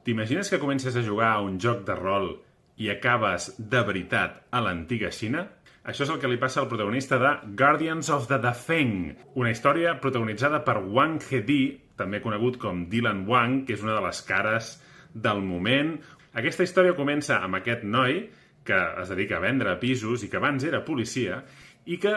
T'imagines que comences a jugar a un joc de rol i acabes de veritat a l'antiga Xina? Això és el que li passa al protagonista de Guardians of the Dafeng, una història protagonitzada per Wang Hedi, també conegut com Dylan Wang, que és una de les cares del moment. Aquesta història comença amb aquest noi que es dedica a vendre pisos i que abans era policia i que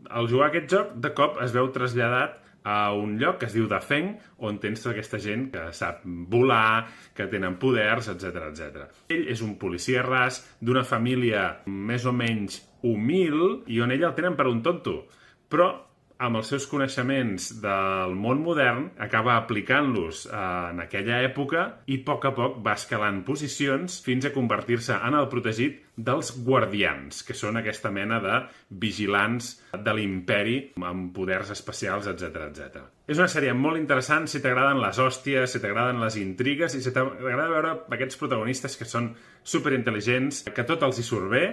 al jugar aquest joc de cop es veu traslladat a un lloc que es diu Dafeng, on tens tota aquesta gent que sap volar, que tenen poders, etc. Ell és un policia ras d'una família més o menys humil i on ell el tenen per un tonto, però amb els seus coneixements del món modern acaba aplicant-los en aquella època i a poc va escalant posicions fins a convertir-se en el protegit dels guardians, que són aquesta mena de vigilants de l'imperi amb poders especials, etc. És una sèrie molt interessant si t'agraden les hòsties, si t'agraden les intrigues i si t'agrada veure aquests protagonistes que són superintel·ligents, que tot els hi surt bé,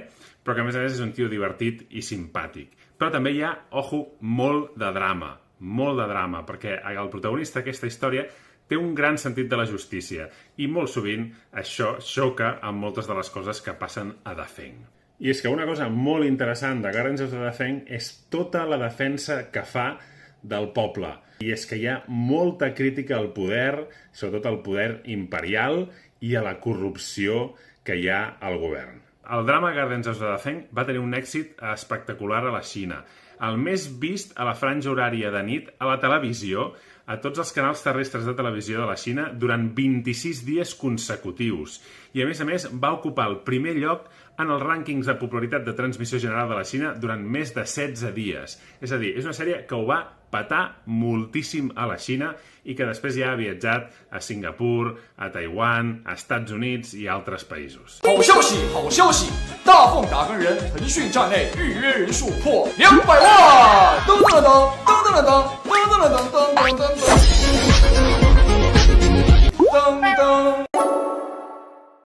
però que a més és un tio divertit i simpàtic. Però també hi ha, ojo, molt de drama, perquè el protagonista d'aquesta història té un gran sentit de la justícia i molt sovint això xoca amb moltes de les coses que passen a Dafeng. I és que una cosa molt interessant de Guardians of the Dafeng és tota la defensa que fa del poble. I és que hi ha molta crítica al poder, sobretot al poder imperial i a la corrupció que hi ha al govern. El drama Guardians of the Dafeng va tenir un èxit espectacular a la Xina. El més vist a la franja horària de nit a la televisió, a tots els canals terrestres de televisió de la Xina durant 26 dies consecutius. I a més va ocupar el primer lloc en els rànquings de popularitat de transmissió general de la Xina durant més de 16 dies. És a dir, és una sèrie que ho va petar moltíssim a la Xina i que després ja ha viatjat a Singapur, a Taiwan, a Estats Units i altres països. 好消息，好消息！大凤打更人腾讯站内预约人数破200万！噔噔噔噔噔噔噔。